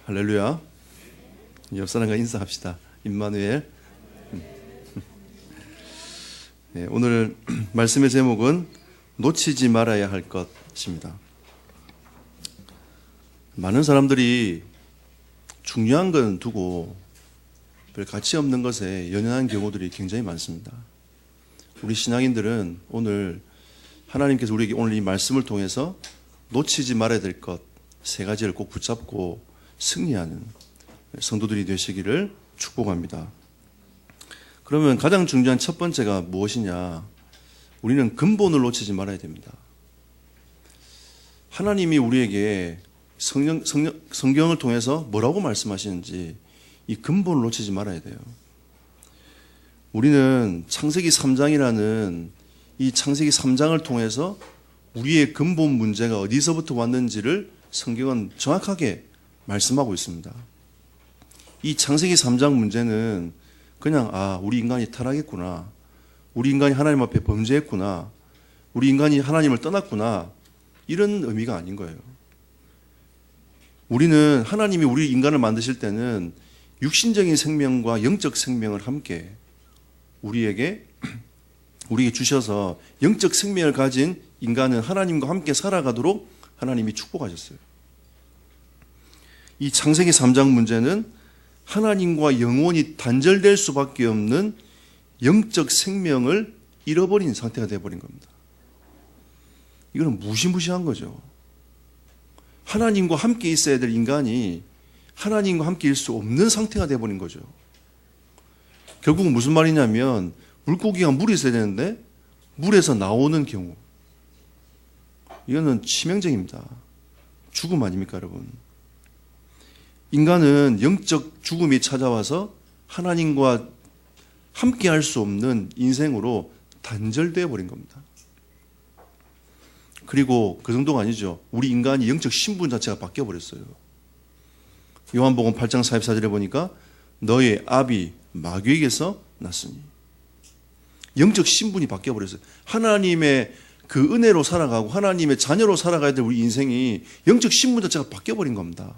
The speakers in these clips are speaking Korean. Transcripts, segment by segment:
할렐루야. 옆 사람과 인사합시다. 임마누엘. 네, 오늘 말씀의 제목은 놓치지 말아야 할 것입니다. 많은 사람들이 중요한 건 두고 별 가치 없는 것에 연연한 경우들이 굉장히 많습니다. 우리 신앙인들은 오늘 하나님께서 우리에게 오늘 이 말씀을 통해서 놓치지 말아야 될 것 세 가지를 꼭 붙잡고 승리하는 성도들이 되시기를 축복합니다. 그러면 가장 중요한 첫 번째가 무엇이냐? 우리는 근본을 놓치지 말아야 됩니다. 하나님이 우리에게 성경을 통해서 뭐라고 말씀하시는지 이 근본을 놓치지 말아야 돼요. 우리는 창세기 3장이라는 이 창세기 3장을 통해서 우리의 근본 문제가 어디서부터 왔는지를 성경은 정확하게 말씀하고 있습니다. 이 창세기 3장 문제는 그냥 우리 인간이 타락했구나, 우리 인간이 하나님 앞에 범죄했구나, 우리 인간이 하나님을 떠났구나, 이런 의미가 아닌 거예요. 우리는 하나님이 우리 인간을 만드실 때는 육신적인 생명과 영적 생명을 함께 우리에게 주셔서 영적 생명을 가진 인간은 하나님과 함께 살아가도록 하나님이 축복하셨어요. 이 창세기 3장 문제는 하나님과 영원히 단절될 수밖에 없는 영적 생명을 잃어버린 상태가 되어버린 겁니다. 이거는 무시무시한 거죠. 하나님과 함께 있어야 될 인간이 하나님과 함께 있을 수 없는 상태가 되어버린 거죠. 결국은 무슨 말이냐면 물고기가 물에 있어야 되는데 물에서 나오는 경우, 이거는 치명적입니다. 죽음 아닙니까, 여러분? 인간은 영적 죽음이 찾아와서 하나님과 함께 할 수 없는 인생으로 단절되어 버린 겁니다. 그리고 그 정도가 아니죠. 우리 인간이 영적 신분 자체가 바뀌어 버렸어요. 요한복음 8장 44절에 보니까 너의 아비 마귀에게서 났으니, 영적 신분이 바뀌어 버렸어요. 하나님의 그 은혜로 살아가고 하나님의 자녀로 살아가야 될 우리 인생이 영적 신분 자체가 바뀌어 버린 겁니다.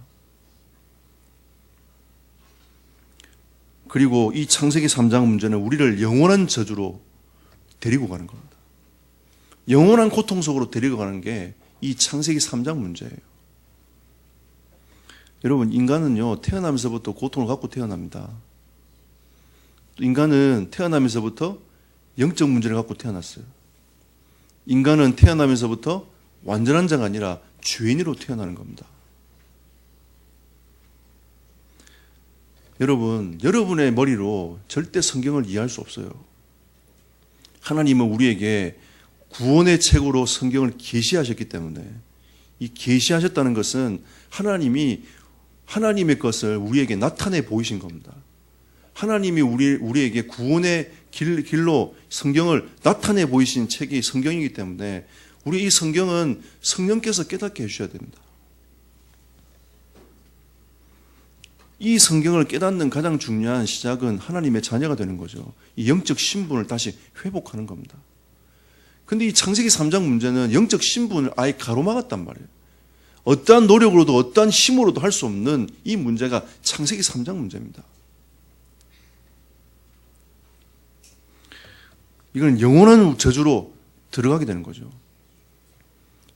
그리고 이 창세기 3장 문제는 우리를 영원한 저주로 데리고 가는 겁니다. 영원한 고통 속으로 데리고 가는 게 이 창세기 3장 문제예요. 여러분, 인간은요, 태어나면서부터 고통을 갖고 태어납니다. 인간은 태어나면서부터 영적 문제를 갖고 태어났어요. 인간은 태어나면서부터 완전한 자가 아니라 죄인으로 태어나는 겁니다. 여러분, 여러분의 머리로 절대 성경을 이해할 수 없어요. 하나님은 우리에게 구원의 책으로 성경을 계시하셨기 때문에, 이 계시하셨다는 것은 하나님이 하나님의 것을 우리에게 나타내 보이신 겁니다. 하나님이 우리에게 구원의 길로 성경을 나타내 보이신 책이 성경이기 때문에 우리 이 성경은 성령께서 깨닫게 해주셔야 됩니다. 이 성경을 깨닫는 가장 중요한 시작은 하나님의 자녀가 되는 거죠. 이 영적 신분을 다시 회복하는 겁니다. 근데 이 창세기 3장 문제는 영적 신분을 아예 가로막았단 말이에요. 어떠한 노력으로도 어떠한 힘으로도 할 수 없는 이 문제가 창세기 3장 문제입니다. 이건 영원한 저주로 들어가게 되는 거죠.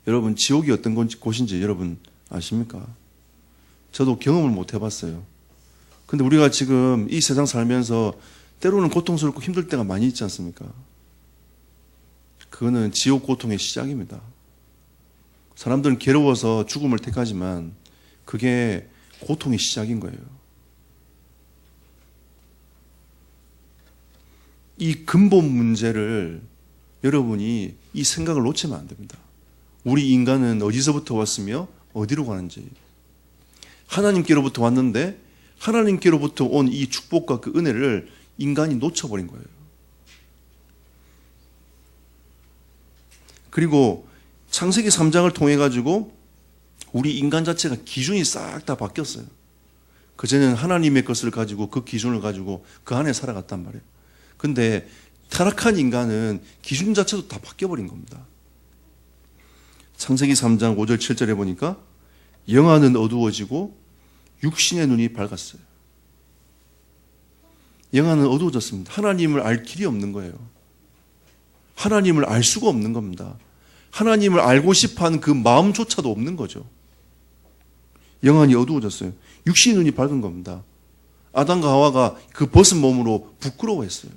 여러분, 지옥이 어떤 곳인지 여러분 아십니까? 저도 경험을 못 해봤어요. 근데 우리가 지금 이 세상 살면서 때로는 고통스럽고 힘들 때가 많이 있지 않습니까? 그거는 지옥 고통의 시작입니다. 사람들은 괴로워서 죽음을 택하지만 그게 고통의 시작인 거예요. 이 근본 문제를 여러분이 이 생각을 놓치면 안 됩니다. 우리 인간은 어디서부터 왔으며 어디로 가는지, 하나님께로부터 왔는데 하나님께로부터 온 이 축복과 그 은혜를 인간이 놓쳐버린 거예요. 그리고 창세기 3장을 통해 가지고 우리 인간 자체가 기준이 싹 다 바뀌었어요. 그전에는 하나님의 것을 가지고 그 기준을 가지고 그 안에 살아갔단 말이에요. 근데 타락한 인간은 기준 자체도 다 바뀌어버린 겁니다. 창세기 3장 5절 7절에 보니까 영화는 어두워지고 육신의 눈이 밝았어요. 영안은 어두워졌습니다. 하나님을 알 길이 없는 거예요. 하나님을 알 수가 없는 겁니다. 하나님을 알고 싶어하는 그 마음조차도 없는 거죠. 영안이 어두워졌어요. 육신의 눈이 밝은 겁니다. 아담과 하와가 그 벗은 몸으로 부끄러워했어요.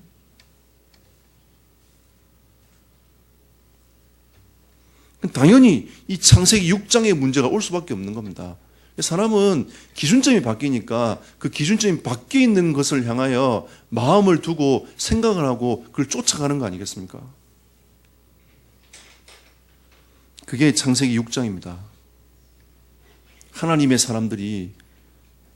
당연히 이 창세기 6장의 문제가 올 수밖에 없는 겁니다. 사람은 기준점이 바뀌니까 그 기준점이 바뀌어 있는 것을 향하여 마음을 두고 생각을 하고 그걸 쫓아가는 거 아니겠습니까? 그게 창세기 6장입니다. 하나님의 사람들이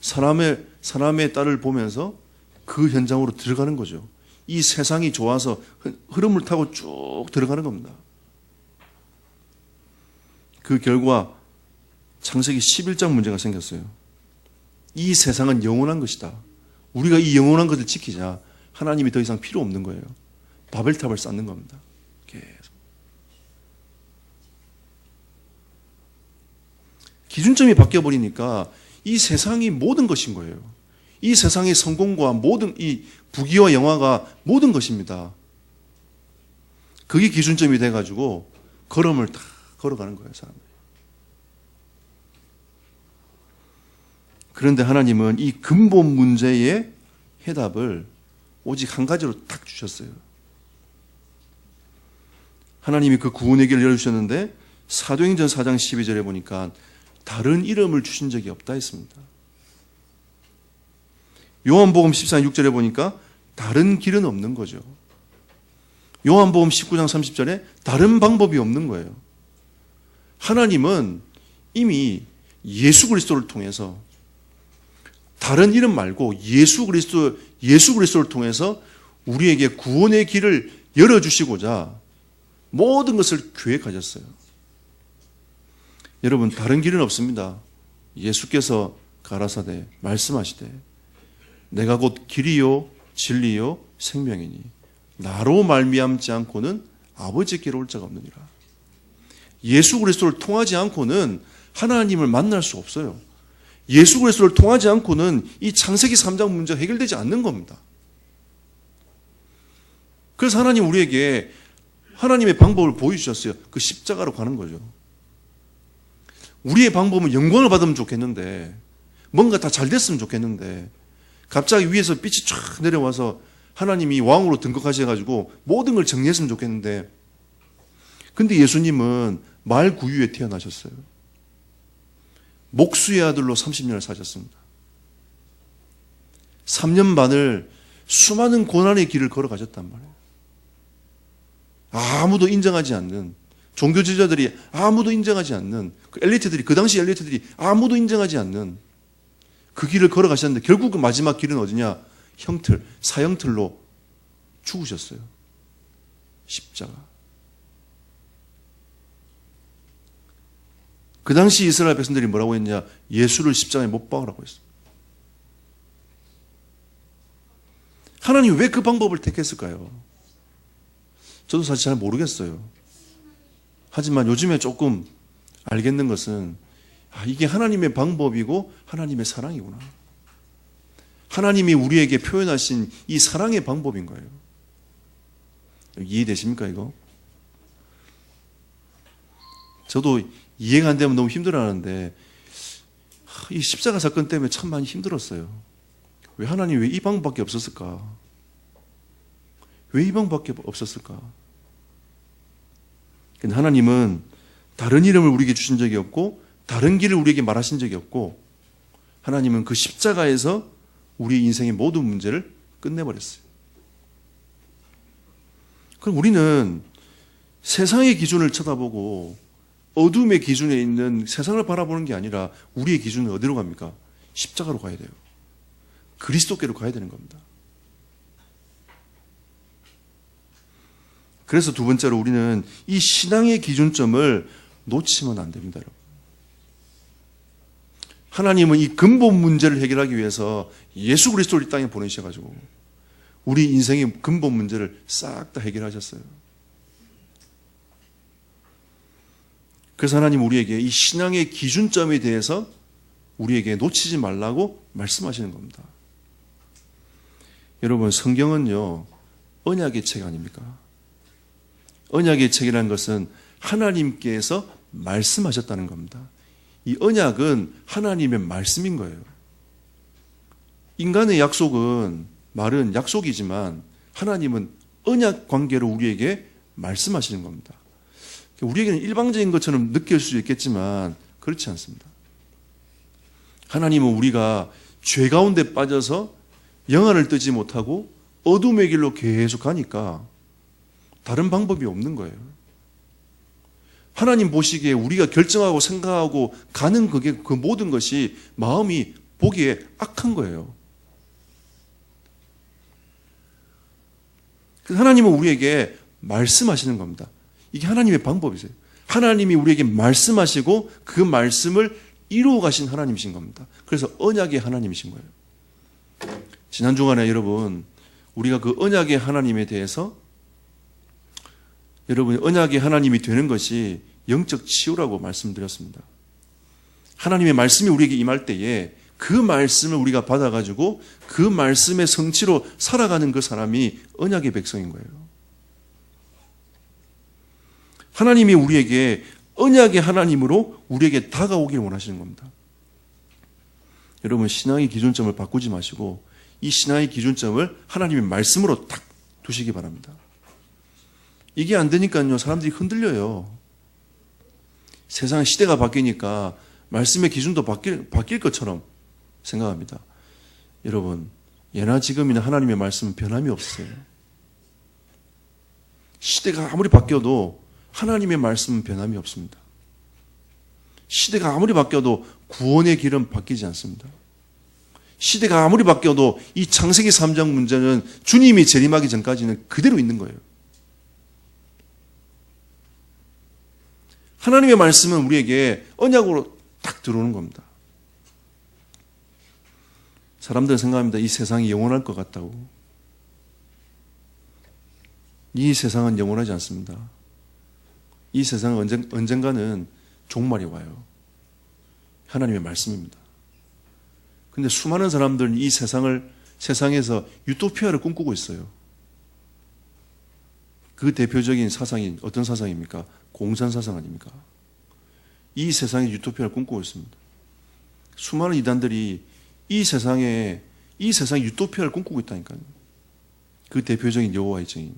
사람의 딸을 보면서 그 현장으로 들어가는 거죠. 이 세상이 좋아서 흐름을 타고 쭉 들어가는 겁니다. 그 결과 창세기 11장 문제가 생겼어요. 이 세상은 영원한 것이다. 우리가 이 영원한 것을 지키자. 하나님이 더 이상 필요 없는 거예요. 바벨탑을 쌓는 겁니다. 계속. 기준점이 바뀌어버리니까 이 세상이 모든 것인 거예요. 이 세상의 성공과 모든 이 부귀와 영화가 모든 것입니다. 그게 기준점이 돼가지고 걸음을 다 걸어가는 거예요, 사람들이. 그런데 하나님은 이 근본 문제의 해답을 오직 한 가지로 딱 주셨어요. 하나님이 그 구원의 길을 열어주셨는데 사도행전 4장 12절에 보니까 다른 이름을 주신 적이 없다 했습니다. 요한복음 14장 6절에 보니까 다른 길은 없는 거죠. 요한복음 19장 30절에 다른 방법이 없는 거예요. 하나님은 이미 예수 그리스도를 통해서 다른 이름 말고 예수 그리스도를 통해서 우리에게 구원의 길을 열어주시고자 모든 것을 계획하셨어요. 여러분, 다른 길은 없습니다. 예수께서 가라사대 말씀하시되 내가 곧 길이요 진리요 생명이니 나로 말미암지 않고는 아버지께로 올 자가 없느니라. 예수 그리스도를 통하지 않고는 하나님을 만날 수 없어요. 예수 그리스도를 통하지 않고는 이 창세기 3장 문제가 해결되지 않는 겁니다. 그래서 하나님 우리에게 하나님의 방법을 보여주셨어요. 그 십자가로 가는 거죠. 우리의 방법은 영광을 받으면 좋겠는데 뭔가 다 잘 됐으면 좋겠는데 갑자기 위에서 빛이 쫙 내려와서 하나님이 왕으로 등극하셔가지고 모든 걸 정리했으면 좋겠는데 근데 예수님은 말 구유에 태어나셨어요. 목수의 아들로 30년을 사셨습니다. 3년 반을 수많은 고난의 길을 걸어가셨단 말이에요. 아무도 인정하지 않는, 종교 지도자들이 아무도 인정하지 않는, 그 당시 엘리트들이 아무도 인정하지 않는 그 길을 걸어가셨는데 결국 그 마지막 길은 어디냐? 사형틀로 죽으셨어요. 십자가. 그 당시 이스라엘 백성들이 뭐라고 했냐? 예수를 십자가에 못 박으라고 했습니다. 하나님 왜 그 방법을 택했을까요? 저도 사실 잘 모르겠어요. 하지만 요즘에 조금 알겠는 것은 이게 하나님의 방법이고 하나님의 사랑이구나. 하나님이 우리에게 표현하신 이 사랑의 방법인 거예요. 이해되십니까 이거? 저도 이해가 안 되면 너무 힘들어하는데 이 십자가 사건 때문에 참 많이 힘들었어요. 왜 하나님 왜 이 방법밖에 없었을까? 왜 이 방법밖에 없었을까? 근데 하나님은 다른 이름을 우리에게 주신 적이 없고 다른 길을 우리에게 말하신 적이 없고 하나님은 그 십자가에서 우리 인생의 모든 문제를 끝내버렸어요. 그럼 우리는 세상의 기준을 쳐다보고 어둠의 기준에 있는 세상을 바라보는 게 아니라 우리의 기준은 어디로 갑니까? 십자가로 가야 돼요. 그리스도께로 가야 되는 겁니다. 그래서 두 번째로 우리는 이 신앙의 기준점을 놓치면 안 됩니다, 여러분. 하나님은 이 근본 문제를 해결하기 위해서 예수 그리스도를 이 땅에 보내셔가지고 우리 인생의 근본 문제를 싹 다 해결하셨어요. 그래서 하나님 우리에게 이 신앙의 기준점에 대해서 우리에게 놓치지 말라고 말씀하시는 겁니다. 여러분, 성경은요, 언약의 책 아닙니까? 언약의 책이라는 것은 하나님께서 말씀하셨다는 겁니다. 이 언약은 하나님의 말씀인 거예요. 인간의 약속은, 말은 약속이지만 하나님은 언약 관계로 우리에게 말씀하시는 겁니다. 우리에게는 일방적인 것처럼 느낄 수 있겠지만 그렇지 않습니다. 하나님은 우리가 죄 가운데 빠져서 영안을 뜨지 못하고 어둠의 길로 계속 가니까 다른 방법이 없는 거예요. 하나님 보시기에 우리가 결정하고 생각하고 가는 그 모든 것이 마음이 보기에 악한 거예요. 하나님은 우리에게 말씀하시는 겁니다. 이게 하나님의 방법이세요. 하나님이 우리에게 말씀하시고 그 말씀을 이루어 가신 하나님이신 겁니다. 그래서 언약의 하나님이신 거예요. 지난 주간에 여러분, 우리가 그 언약의 하나님에 대해서 여러분, 언약의 하나님이 되는 것이 영적 치유라고 말씀드렸습니다. 하나님의 말씀이 우리에게 임할 때에 그 말씀을 우리가 받아가지고 그 말씀의 성취로 살아가는 그 사람이 언약의 백성인 거예요. 하나님이 우리에게 언약의 하나님으로 우리에게 다가오기를 원하시는 겁니다. 여러분, 신앙의 기준점을 바꾸지 마시고 이 신앙의 기준점을 하나님의 말씀으로 딱 두시기 바랍니다. 이게 안 되니까요, 사람들이 흔들려요. 세상 시대가 바뀌니까 말씀의 기준도 바뀔 것처럼 생각합니다. 여러분, 예나 지금이나 하나님의 말씀은 변함이 없어요. 시대가 아무리 바뀌어도 하나님의 말씀은 변함이 없습니다. 시대가 아무리 바뀌어도 구원의 길은 바뀌지 않습니다. 시대가 아무리 바뀌어도 이 창세기 3장 문제는 주님이 재림하기 전까지는 그대로 있는 거예요. 하나님의 말씀은 우리에게 언약으로 딱 들어오는 겁니다. 사람들은 생각합니다. 이 세상이 영원할 것 같다고. 이 세상은 영원하지 않습니다. 이 세상은 언젠가는 종말이 와요. 하나님의 말씀입니다. 근데 수많은 사람들은 이 세상에서 유토피아를 꿈꾸고 있어요. 그 대표적인 사상이 어떤 사상입니까? 공산 사상 아닙니까? 이 세상에 유토피아를 꿈꾸고 있습니다. 수많은 이단들이 이 세상에 유토피아를 꿈꾸고 있다니까요. 그 대표적인 여호와의 증인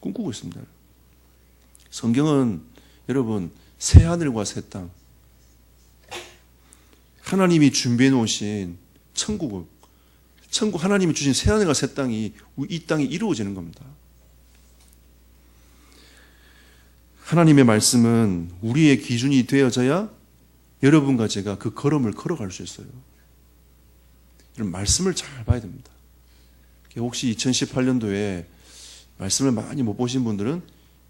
꿈꾸고 있습니다. 성경은 여러분, 새 하늘과 새 땅, 하나님이 준비해 놓으신 천국, 하나님이 주신 새 하늘과 새 땅이 이 땅에 이루어지는 겁니다. 하나님의 말씀은 우리의 기준이 되어져야 여러분과 제가 그 걸음을 걸어갈 수 있어요. 이런 말씀을 잘 봐야 됩니다. 혹시 2018년도에 말씀을 많이 못 보신 분들은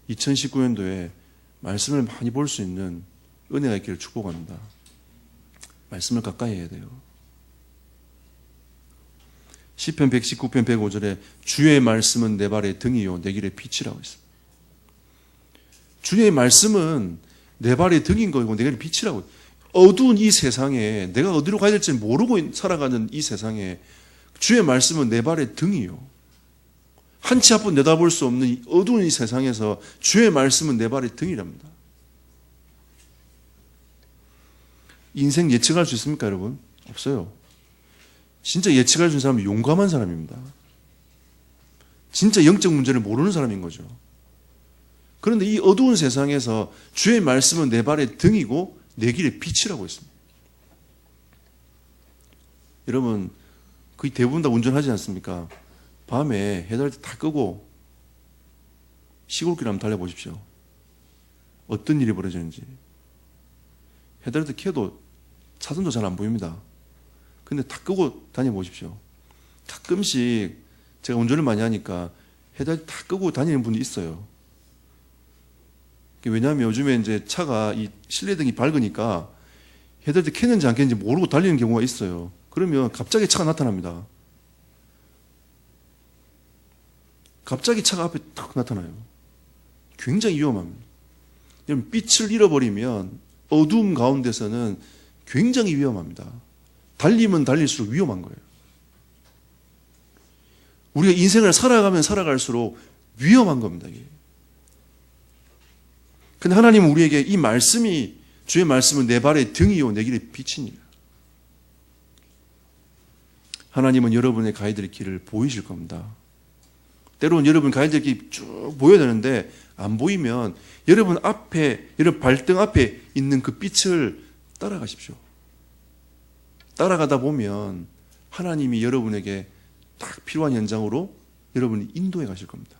2019년도에 말씀을 많이 볼 수 있는 은혜가 있기를 축복합니다. 말씀을 가까이 해야 돼요. 시편 119편 105절에 주의 말씀은 내 발의 등이요 내 길의 빛이라고 했습니다. 주의 말씀은 내 발의 등인 거고 내 길의 빛이라고. 어두운 이 세상에 내가 어디로 가야 될지 모르고 살아가는 이 세상에 주의 말씀은 내 발의 등이요. 한 치 앞을 내다볼 수 없는 어두운 이 세상에서 주의 말씀은 내 발의 등이랍니다. 인생 예측할 수 있습니까, 여러분? 없어요. 진짜 예측할 수 있는 사람은 용감한 사람입니다. 진짜 영적 문제를 모르는 사람인 거죠. 그런데 이 어두운 세상에서 주의 말씀은 내 발의 등이고 내 길의 빛이라고 했습니다. 여러분, 거의 대부분 다 운전하지 않습니까? 밤에 헤드라이트 다 끄고 시골길 한번 달려보십시오. 어떤 일이 벌어지는지. 헤드라이트 켜도 차선도 잘 안 보입니다. 근데 다 끄고 다녀보십시오. 가끔씩 제가 운전을 많이 하니까 헤드라이트 다 끄고 다니는 분이 있어요. 왜냐하면 요즘에 이제 차가 이 실내등이 밝으니까 헤드라이트 켰는지 안 켰는지 모르고 달리는 경우가 있어요. 그러면 갑자기 차가 나타납니다. 갑자기 차가 앞에 탁 나타나요. 굉장히 위험합니다. 여러분, 빛을 잃어버리면 어두움 가운데서는 굉장히 위험합니다. 달리면 달릴수록 위험한 거예요. 우리가 인생을 살아가면 살아갈수록 위험한 겁니다. 이게. 근데 하나님은 우리에게 이 말씀이, 주의 말씀은 내 발의 등이요 내 길의 빛이니라. 하나님은 여러분의 가야 될 길을 보이실 겁니다. 때로는 여러분 가야 될 길이 쭉 보여야 되는데 안 보이면 여러분 앞에, 여러분 발등 앞에 있는 그 빛을 따라가십시오. 따라가다 보면 하나님이 여러분에게 딱 필요한 현장으로 여러분이 인도해 가실 겁니다.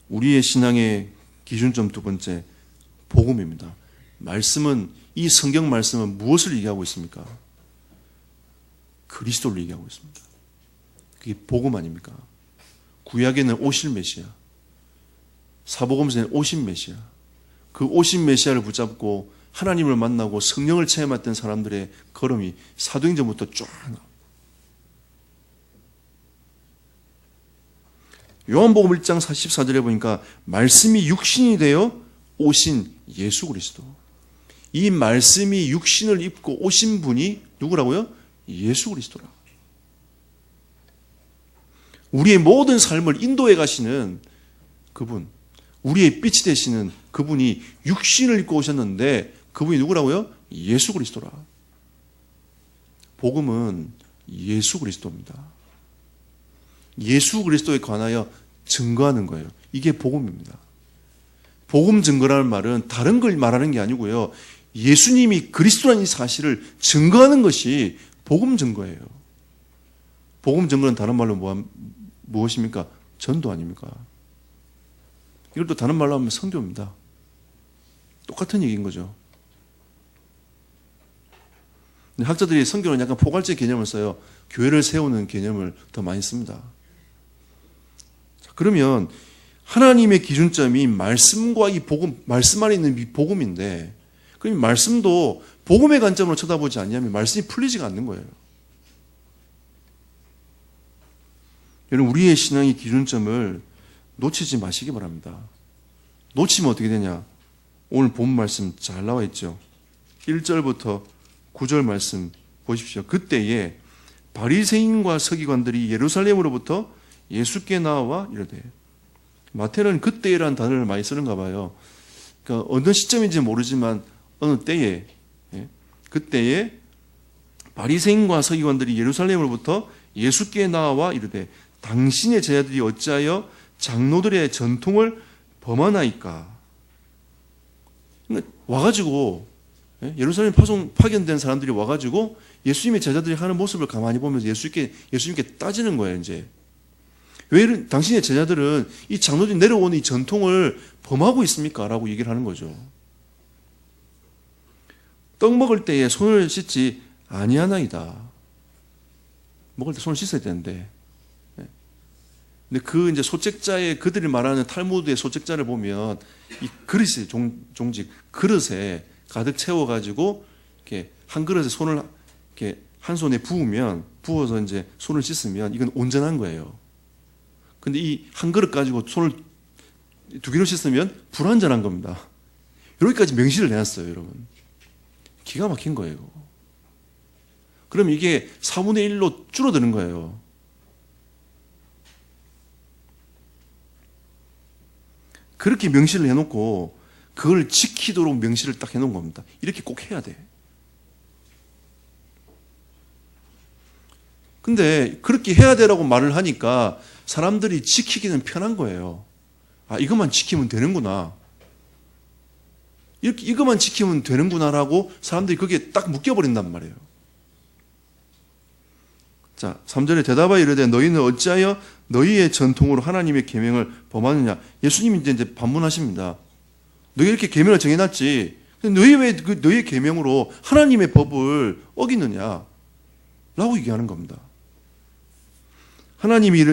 우리의 신앙의 기준점 두 번째, 복음입니다. 말씀은, 이 성경 말씀은 무엇을 얘기하고 있습니까? 그리스도를 얘기하고 있습니다. 그게 복음 아닙니까? 구약에는 오실 메시아, 사복음서에는 오신 메시아, 그 오신 메시아를 붙잡고 하나님을 만나고 성령을 체험했던 사람들의 걸음이 사도행전부터 쫙 나옵니다. 요한복음 1장 14절에 보니까 말씀이 육신이 되어 오신 예수 그리스도. 이 말씀이 육신을 입고 오신 분이 누구라고요? 예수 그리스도라. 우리의 모든 삶을 인도해 가시는 그분, 우리의 빛이 되시는 그분이 육신을 입고 오셨는데 그분이 누구라고요? 예수 그리스도라. 복음은 예수 그리스도입니다. 예수 그리스도에 관하여 증거하는 거예요. 이게 복음입니다. 복음 증거라는 말은 다른 걸 말하는 게 아니고요. 예수님이 그리스도라는 이 사실을 증거하는 것이 복음 증거예요. 복음 증거는 다른 말로 무엇입니까? 전도 아닙니까? 이걸 또 다른 말로 하면 선교입니다. 똑같은 얘기인 거죠. 학자들이 선교는 약간 포괄적 개념을 써요. 교회를 세우는 개념을 더 많이 씁니다. 자, 그러면 하나님의 기준점이 말씀과 이 복음, 말씀 안에 있는 이 복음인데, 그럼 말씀도 복음의 관점으로 쳐다보지 않냐면 말씀이 풀리지가 않는 거예요. 여러분, 우리의 신앙의 기준점을 놓치지 마시기 바랍니다. 놓치면 어떻게 되냐? 오늘 본 말씀 잘 나와 있죠. 1절부터 9절 말씀 보십시오. 그때에 바리새인과 서기관들이 예루살렘으로부터 예수께 나와 이르되, 마태는 그때라는 단어를 많이 쓰는가 봐요. 그러니까 어느 시점인지 모르지만 어느 때에, 그때에 바리새인과 서기관들이 예루살렘으로부터 예수께 나와 이르되, 당신의 제자들이 어찌하여 장로들의 전통을 범하나이까? 그러니까 와가지고, 예루살렘 파견된 사람들이 와가지고 예수님의 제자들이 하는 모습을 가만히 보면서 예수님께 따지는 거예요, 이제. 왜 당신의 제자들은 이 장로들이 내려오는 이 전통을 범하고 있습니까? 라고 얘기를 하는 거죠. 떡 먹을 때에 손을 씻지 아니하나이다. 먹을 때 손을 씻어야 되는데. 근데 그 이제 소책자의, 그들이 말하는 탈무드의 소책자를 보면 이 그릇에, 종직, 그릇에 가득 채워가지고 이렇게 한 그릇에 손을 이렇게 한 손에 부어서 이제 손을 씻으면 이건 온전한 거예요. 근데 이 한 그릇 가지고 손을 두 개로 씻으면 불완전한 겁니다. 여기까지 명시를 내놨어요, 여러분. 기가 막힌 거예요. 그럼 이게 4분의 1로 줄어드는 거예요. 그렇게 명시를 해놓고 그걸 지키도록 명시를 딱 해놓은 겁니다. 이렇게 꼭 해야 돼. 근데 그렇게 해야 되라고 말을 하니까 사람들이 지키기는 편한 거예요. 아, 이것만 지키면 되는구나. 이것만 지키면 되는구나라고 사람들이 거기에 딱 묶여버린단 말이에요. 자, 3절에 대답하여 이르되 너희는 어찌하여 너희의 전통으로 하나님의 계명을 범하느냐. 예수님이 이제 반문하십니다. 너희 이렇게 계명을 정해놨지. 너희 왜 너희의 계명으로 하나님의 법을 어기느냐? 라고 얘기하는 겁니다. 하나님이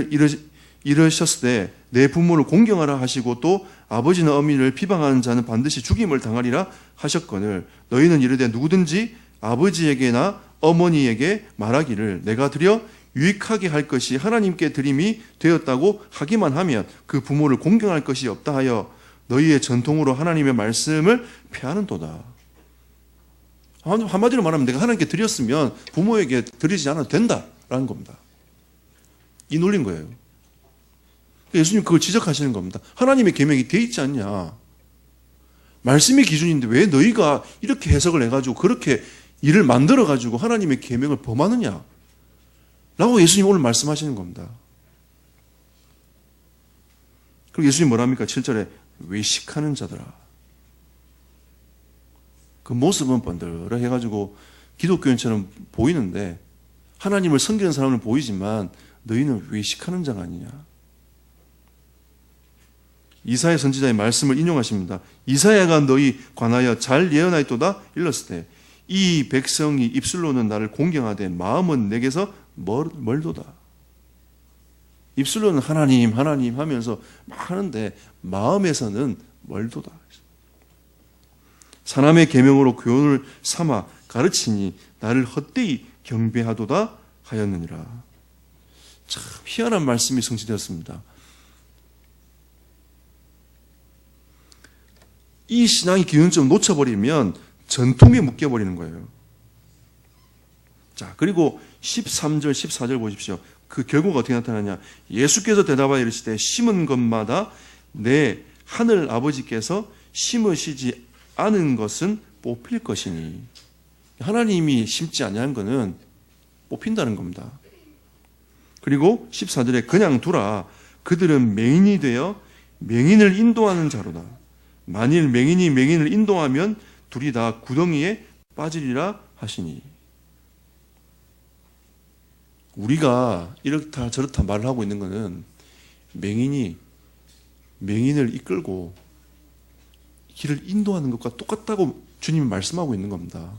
이르셨을 때 내 부모를 공경하라 하시고 또 아버지나 어머니를 비방하는 자는 반드시 죽임을 당하리라 하셨거늘 너희는 이르되 누구든지 아버지에게나 어머니에게 말하기를 내가 드려 유익하게 할 것이 하나님께 드림이 되었다고 하기만 하면 그 부모를 공경할 것이 없다 하여 너희의 전통으로 하나님의 말씀을 폐하는도다. 한마디로 말하면 내가 하나님께 드렸으면 부모에게 드리지 않아도 된다라는 겁니다. 이 논리인 거예요. 예수님 그걸 지적하시는 겁니다. 하나님의 계명이 돼 있지 않냐. 말씀이 기준인데 왜 너희가 이렇게 해석을 해가지고 그렇게 일을 만들어가지고 하나님의 계명을 범하느냐 라고 예수님 오늘 말씀하시는 겁니다. 그리고 예수님 뭐랍니까? 7절에 외식하는 자들아. 그 모습은 번들어 해가지고 기독교인처럼 보이는데 하나님을 섬기는 사람은 보이지만 너희는 외식하는 자가 아니냐. 이사야 선지자의 말씀을 인용하십니다. 이사야가 너희 관하여 잘 예언하였도다 일렀을 때 이 백성이 입술로는 나를 공경하되 마음은 내게서 멀도다. 입술로는 하나님 하나님 하면서 막 하는데 마음에서는 멀도다. 사람의 계명으로 교훈을 삼아 가르치니 나를 헛되이 경배하도다 하였느니라. 참 희한한 말씀이 성취되었습니다. 이 신앙의 기준점 놓쳐버리면 전통에 묶여버리는 거예요. 자, 그리고 13절, 14절 보십시오. 그 결과가 어떻게 나타나냐. 예수께서 대답하여 이르시되 심은 것마다 내 하늘 아버지께서 심으시지 않은 것은 뽑힐 것이니. 하나님이 심지 아니한 것은 뽑힌다는 겁니다. 그리고 14절에 그냥 두라. 그들은 맹인이 되어 맹인을 인도하는 자로다. 만일 맹인이 맹인을 인도하면 둘이 다 구덩이에 빠지리라 하시니. 우리가 이렇다 저렇다 말을 하고 있는 것은 맹인이 맹인을 이끌고 길을 인도하는 것과 똑같다고 주님이 말씀하고 있는 겁니다.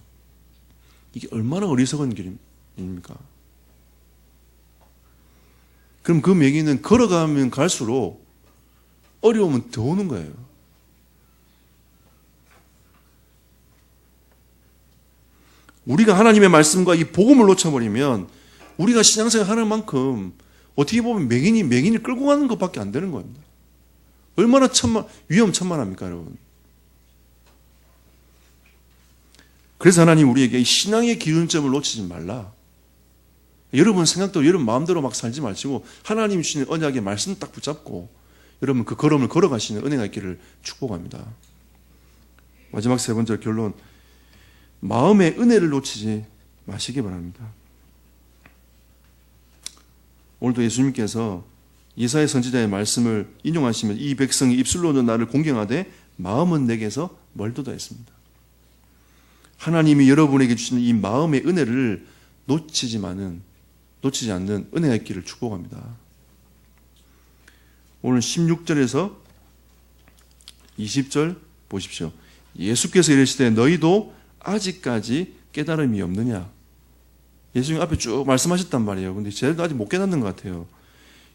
이게 얼마나 어리석은 길입니까? 그럼 그 맹인은 걸어가면 갈수록 어려움은 더 오는 거예요. 우리가 하나님의 말씀과 이 복음을 놓쳐버리면 우리가 신앙생활 하는 만큼 어떻게 보면 맹인이 맹인을 끌고 가는 것밖에 안 되는 겁니다. 얼마나 위험천만합니까, 여러분? 그래서 하나님 우리에게 신앙의 기준점을 놓치지 말라. 여러분 생각대로 여러분 마음대로 막 살지 마시고 하나님 주시는 언약의 말씀 딱 붙잡고 여러분 그 걸음을 걸어가시는 은혜가 있기를 축복합니다. 마지막 세 번째 결론. 마음의 은혜를 놓치지 마시기 바랍니다. 오늘도 예수님께서 이사야 선지자의 말씀을 인용하시면 이 백성이 입술로는 나를 공경하되 마음은 내게서 멀도다 했습니다. 하나님이 여러분에게 주시는 이 마음의 은혜를 놓치지 않는 은혜가 있기를 축복합니다. 오늘 16절에서 20절 보십시오. 예수께서 이르시되 너희도 아직까지 깨달음이 없느냐. 예수님 앞에 쭉 말씀하셨단 말이에요. 근데 쟤도 아직 못 깨닫는 것 같아요.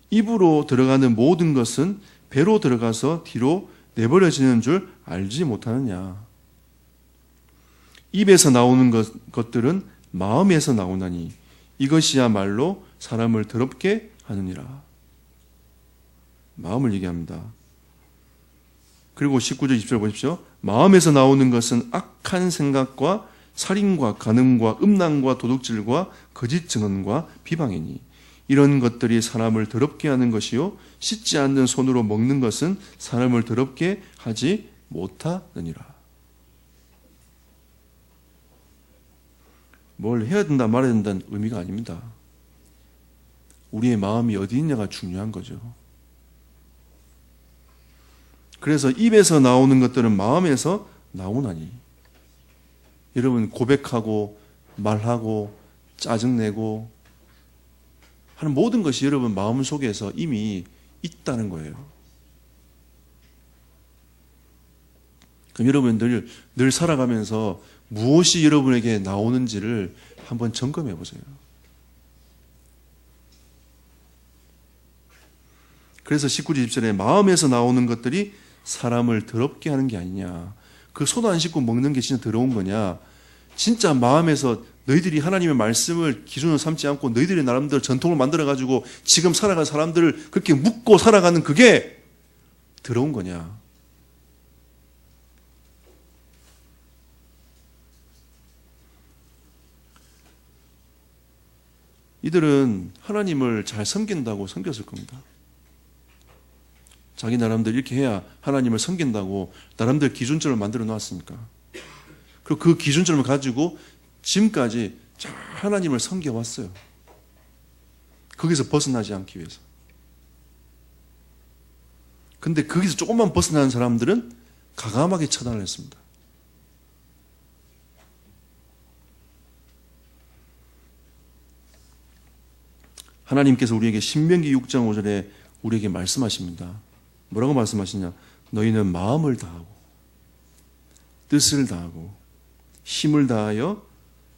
입으로 들어가는 모든 것은 배로 들어가서 뒤로 내버려지는 줄 알지 못하느냐. 입에서 나오는 것들은 마음에서 나오나니 이것이야말로 사람을 더럽게 하느니라. 마음을 얘기합니다. 그리고 19절 20절 보십시오. 마음에서 나오는 것은 악한 생각과 살인과 간음과 음란과 도둑질과 거짓 증언과 비방이니 이런 것들이 사람을 더럽게 하는 것이요 씻지 않는 손으로 먹는 것은 사람을 더럽게 하지 못하느니라. 뭘 해야 된다 말아야 된다는 의미가 아닙니다. 우리의 마음이 어디 있냐가 중요한 거죠. 그래서 입에서 나오는 것들은 마음에서 나오나니. 여러분 고백하고 말하고 짜증내고 하는 모든 것이 여러분 마음속에서 이미 있다는 거예요. 그럼 여러분 늘 살아가면서 무엇이 여러분에게 나오는지를 한번 점검해 보세요. 그래서 19절 20절에 마음에서 나오는 것들이 사람을 더럽게 하는 게 아니냐. 그 손 안 씻고 먹는 게 진짜 더러운 거냐. 진짜 마음에서 너희들이 하나님의 말씀을 기준으로 삼지 않고 너희들이 나름대로 전통을 만들어가지고 지금 살아가는 사람들을 그렇게 묶고 살아가는 그게 더러운 거냐. 이들은 하나님을 잘 섬긴다고 섬겼을 겁니다. 자기 나름대로 이렇게 해야 하나님을 섬긴다고 나름대로 기준점을 만들어 놨으니까. 그리고 그 기준점을 가지고 지금까지 잘 하나님을 섬겨왔어요. 거기서 벗어나지 않기 위해서. 근데 거기서 조금만 벗어나는 사람들은 가감하게 처단을 했습니다. 하나님께서 우리에게 신명기 6장 5절에 우리에게 말씀하십니다. 뭐라고 말씀하시냐? 너희는 마음을 다하고 뜻을 다하고 힘을 다하여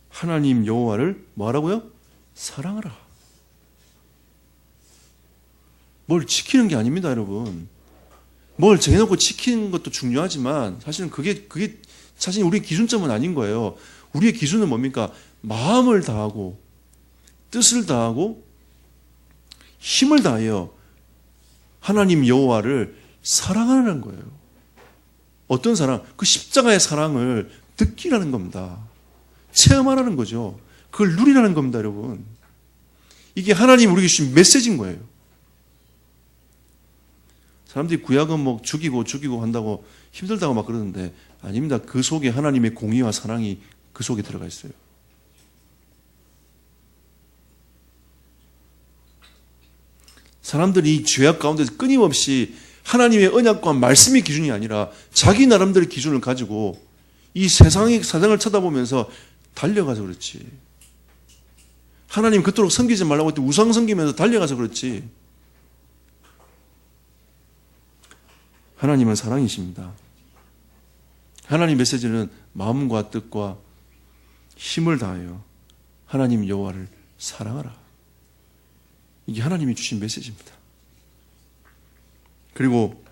하나님 여호와를 뭐하라고요? 사랑하라. 뭘 지키는 게 아닙니다, 여러분. 뭘 정해놓고 지키는 것도 중요하지만 사실은 그게 사실 우리의 기준점은 아닌 거예요. 우리의 기준은 뭡니까? 마음을 다하고 뜻을 다하고 힘을 다하여 하나님 여호와를 사랑하는 거예요. 어떤 사랑? 그 십자가의 사랑을 느끼라는 겁니다. 체험하라는 거죠. 그걸 누리라는 겁니다, 여러분. 이게 하나님 우리에게 주신 메시지인 거예요. 사람들이 구약은 뭐 죽이고 한다고 힘들다고 막 그러는데 아닙니다. 그 속에 하나님의 공의와 사랑이 그 속에 들어가 있어요. 사람들이 죄악 가운데서 끊임없이 하나님의 언약과 말씀의 기준이 아니라 자기 나름대로의 기준을 가지고 이 세상을 쳐다보면서 달려가서 그렇지. 하나님 그토록 섬기지 말라고 했더니 우상 섬기면서 달려가서 그렇지. 하나님은 사랑이십니다. 하나님 메시지는 마음과 뜻과 힘을 다하여 하나님 여호와를 사랑하라. 이게 하나님이 주신 메시지입니다. 그리고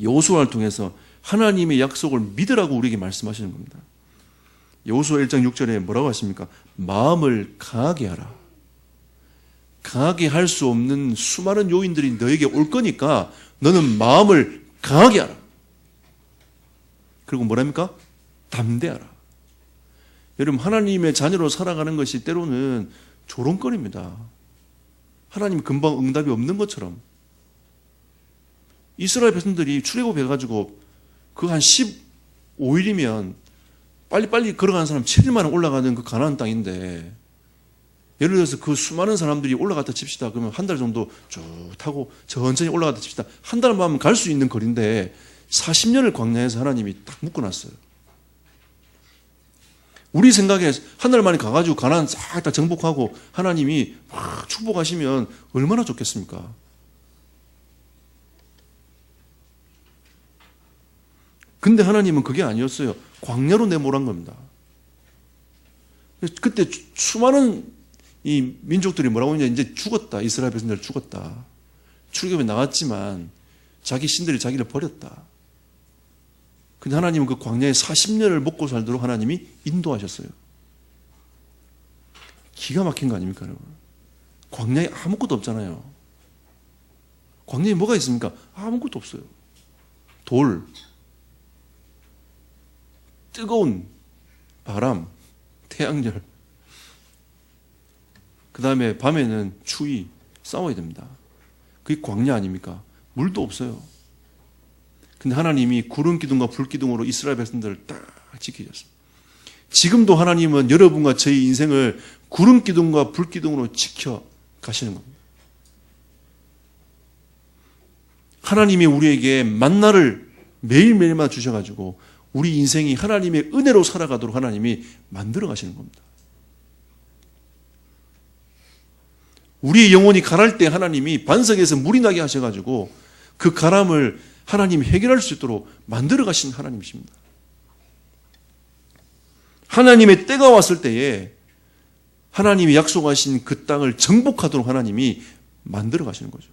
여호수아를 통해서 하나님의 약속을 믿으라고 우리에게 말씀하시는 겁니다. 여호수아 1장 6절에 뭐라고 하십니까? 마음을 강하게 하라. 강하게 할 수 없는 수많은 요인들이 너에게 올 거니까 너는 마음을 강하게 하라. 그리고 뭐랍니까? 담대하라. 여러분, 하나님의 자녀로 살아가는 것이 때로는 조롱거리입니다. 하나님 금방 응답이 없는 것처럼. 이스라엘 백성들이 출애굽해가지고 그 한 15일이면 빨리빨리 걸어가는 사람 7일 만에 올라가는 그 가나안 땅인데, 예를 들어서 그 수많은 사람들이 올라갔다 칩시다. 그러면 한 달 정도 쭉 타고 천천히 올라갔다 칩시다. 한 달만 하면 갈 수 있는 거리인데 40년을 광야에서 하나님이 딱 묶어놨어요. 우리 생각에 한 달 만에 가가지고 가나안 싹 다 정복하고 하나님이 막 축복하시면 얼마나 좋겠습니까? 근데 하나님은 그게 아니었어요. 광야로 내몰은 겁니다. 그때 수많은 이 민족들이 뭐라고 하냐, 이제 죽었다. 이스라엘 백성들 죽었다. 출애굽에 나왔지만 자기 신들이 자기를 버렸다. 근데 하나님은 그 광야에 40년을 먹고 살도록 하나님이 인도하셨어요. 기가 막힌 거 아닙니까, 여러분? 광야에 아무것도 없잖아요. 광야에 뭐가 있습니까? 아무것도 없어요. 돌, 뜨거운 바람, 태양열, 그 다음에 밤에는 추위, 싸워야 됩니다. 그게 광야 아닙니까? 물도 없어요. 근데 하나님이 구름 기둥과 불 기둥으로 이스라엘 백성들을 딱 지키셨습니다. 지금도 하나님은 여러분과 저희 인생을 구름 기둥과 불 기둥으로 지켜 가시는 겁니다. 하나님이 우리에게 만나를 매일매일마다 주셔가지고 우리 인생이 하나님의 은혜로 살아가도록 하나님이 만들어 가시는 겁니다. 우리의 영혼이 가랄 때 하나님이 반석에서 물이 나게 하셔가지고 그 가람을 하나님이 해결할 수 있도록 만들어 가신 하나님이십니다. 하나님의 때가 왔을 때에 하나님이 약속하신 그 땅을 정복하도록 하나님이 만들어 가시는 거죠.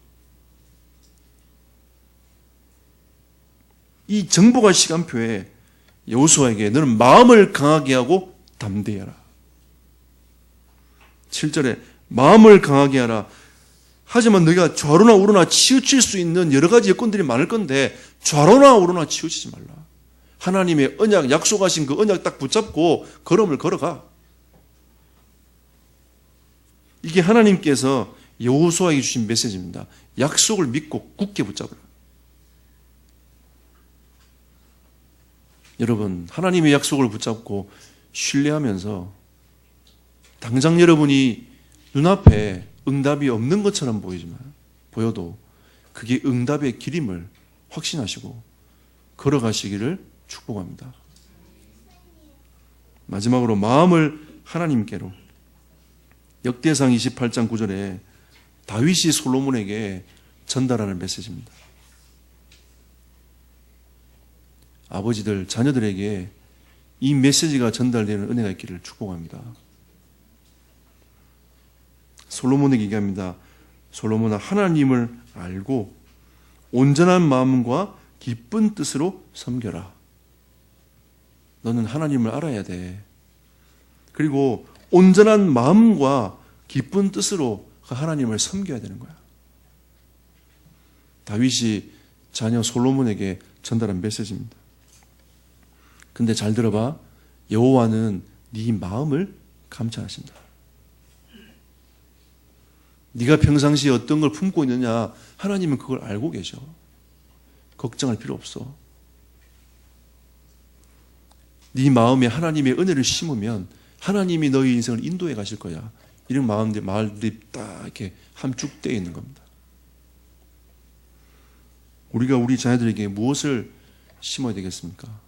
이 정복할 시간표에 여호수아에게 너는 마음을 강하게 하고 담대해라. 7절에 마음을 강하게 하라. 하지만 너희가 좌로나 우로나 치우칠 수 있는 여러 가지 여건들이 많을 건데 좌로나 우로나 치우치지 말라. 하나님의 언약, 약속하신 그 언약 딱 붙잡고 걸음을 걸어가. 이게 하나님께서 여호수아에게 주신 메시지입니다. 약속을 믿고 굳게 붙잡으라. 여러분, 하나님의 약속을 붙잡고 신뢰하면서 당장 여러분이 눈앞에 응답이 없는 것처럼 보여도 그게 응답의 길임을 확신하시고 걸어가시기를 축복합니다. 마지막으로 마음을 하나님께로. 역대상 28장 9절에 다윗이 솔로몬에게 전달하는 메시지입니다. 아버지들, 자녀들에게 이 메시지가 전달되는 은혜가 있기를 축복합니다. 솔로몬에게 얘기합니다. 솔로몬아, 하나님을 알고 온전한 마음과 기쁜 뜻으로 섬겨라. 너는 하나님을 알아야 돼. 그리고 온전한 마음과 기쁜 뜻으로 하나님을 섬겨야 되는 거야. 다윗이 자녀 솔로몬에게 전달한 메시지입니다. 근데 잘 들어봐. 여호와는 네 마음을 감찰하신다. 네가 평상시에 어떤 걸 품고 있느냐, 하나님은 그걸 알고 계셔. 걱정할 필요 없어. 네 마음에 하나님의 은혜를 심으면 하나님이 너희 인생을 인도해 가실 거야. 이런 말들이 딱 이렇게 함축되어 있는 겁니다. 우리가 우리 자녀들에게 무엇을 심어야 되겠습니까?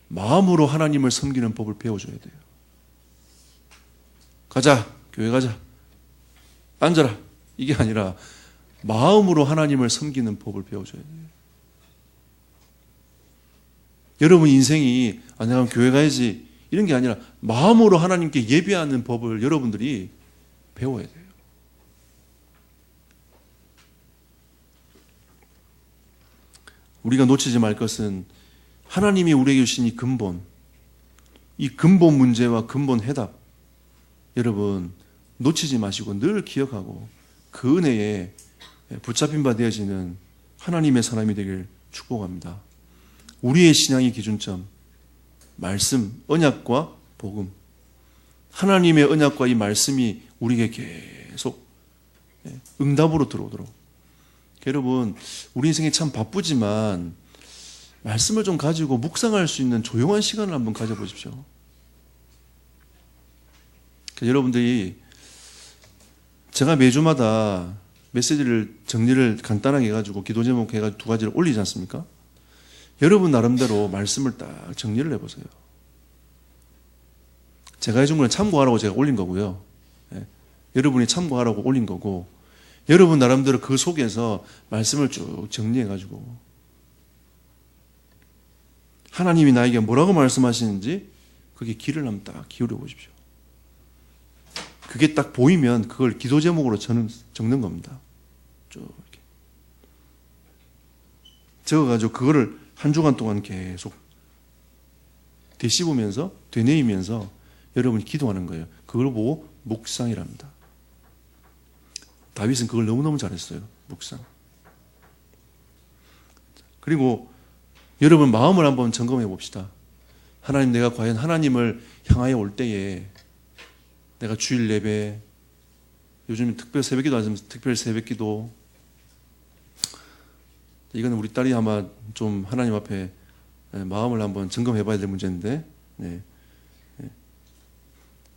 마음으로 하나님을 섬기는 법을 배워줘야 돼요. 가자, 교회 가자, 앉아라, 이게 아니라 마음으로 하나님을 섬기는 법을 배워줘야 돼요. 여러분 인생이 내가 교회 가야지 이런 게 아니라 마음으로 하나님께 예배하는 법을 여러분들이 배워야 돼요. 우리가 놓치지 말 것은 하나님이 우리에게 주신 이 근본 문제와 근본 해답, 여러분 놓치지 마시고 늘 기억하고 그 은혜에 붙잡힌 바 되어지는 하나님의 사람이 되길 축복합니다. 우리의 신앙의 기준점, 말씀, 언약과 복음, 하나님의 언약과 이 말씀이 우리에게 계속 응답으로 들어오도록. 여러분, 우리 인생이 참 바쁘지만 말씀을 좀 가지고 묵상할 수 있는 조용한 시간을 한번 가져보십시오. 여러분들이 제가 매주마다 메시지를 정리를 간단하게 해가지고 기도 제목 해가지고 2가지를 올리지 않습니까? 여러분 나름대로 말씀을 딱 정리를 해보세요. 제가 해준 건 참고하라고 제가 올린 거고요. 여러분이 참고하라고 올린 거고, 여러분 나름대로 그 속에서 말씀을 쭉 정리해가지고 하나님이 나에게 뭐라고 말씀하시는지 그게 귀를 한번 딱 기울여 보십시오. 그게 딱 보이면 그걸 기도 제목으로 적는 겁니다. 쭉 이렇게 적어가지고 그거를 한 주간 동안 계속 되씹으면서 되뇌이면서 여러분이 기도하는 거예요. 그걸 보고 묵상이랍니다. 다윗은 그걸 너무너무 잘했어요. 묵상. 그리고 여러분 마음을 한번 점검해 봅시다. 하나님, 내가 과연 하나님을 향하여 올 때에 내가 주일 예배, 요즘 특별 새벽기도 하지만 특별 새벽기도, 이거는 우리 딸이 아마 좀 하나님 앞에 마음을 한번 점검해 봐야 될 문제인데,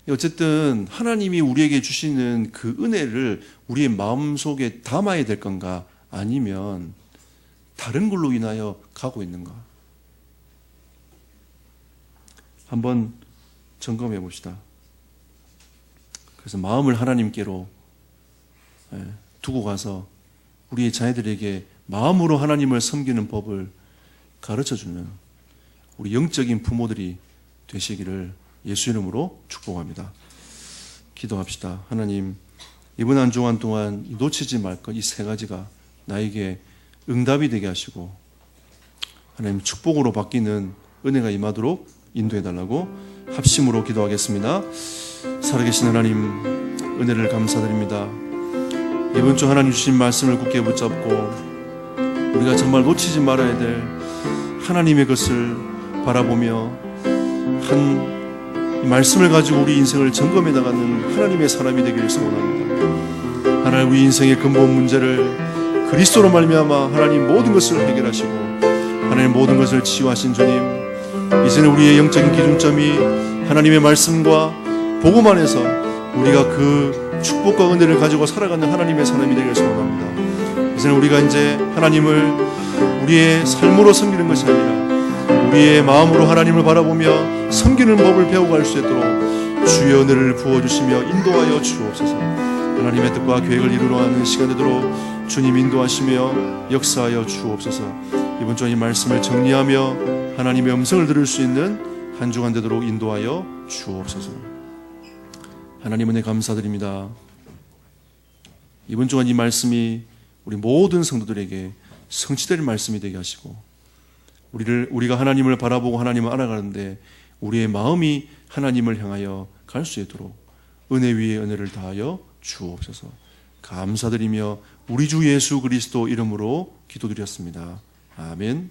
어쨌든 하나님이 우리에게 주시는 그 은혜를 우리의 마음속에 담아야 될 건가, 아니면 다른 걸로 인하여 가고 있는가, 한번 점검해 봅시다. 그래서 마음을 하나님께로 두고 가서 우리의 자녀들에게 마음으로 하나님을 섬기는 법을 가르쳐주는 우리 영적인 부모들이 되시기를 예수 이름으로 축복합니다. 기도합시다. 하나님, 이번 한 주간 동안 놓치지 말 것 이 3가지가 나에게 응답이 되게 하시고 하나님 축복으로 바뀌는 은혜가 임하도록 인도해달라고 합심으로 기도하겠습니다. 살아계신 하나님, 은혜를 감사드립니다. 이번 주 하나님 주신 말씀을 굳게 붙잡고 우리가 정말 놓치지 말아야 될 하나님의 것을 바라보며 한 이 말씀을 가지고 우리 인생을 점검해 나가는 하나님의 사람이 되기를 소원합니다. 하나님, 우리 인생의 근본 문제를 그리스도로 말미암아 하나님 모든 것을 해결하시고 하나님 모든 것을 치유하신 주님, 이제는 우리의 영적인 기준점이 하나님의 말씀과 복음 안에서 우리가 그 축복과 은혜를 가지고 살아가는 하나님의 사람이 되기를 소원합니다. 이제는 우리가 이제 하나님을 우리의 삶으로 섬기는 것이 아니라 우리의 마음으로 하나님을 바라보며 섬기는 법을 배워갈 수 있도록 주의 은혜를 부어주시며 인도하여 주옵소서. 하나님의 뜻과 계획을 이루어가는 시간 되도록 주님 인도하시며 역사하여 주옵소서. 이번 주에 이 말씀을 정리하며 하나님의 음성을 들을 수 있는 한 주간 되도록 인도하여 주옵소서. 하나님 은혜 감사드립니다. 이번 주간 이 말씀이 우리 모든 성도들에게 성취될 말씀이 되게 하시고 우리가 하나님을 바라보고 하나님을 알아가는데 우리의 마음이 하나님을 향하여 갈 수 있도록 은혜 위에 은혜를 다하여 주옵소서. 감사드리며 우리 주 예수 그리스도 이름으로 기도드렸습니다. 아멘.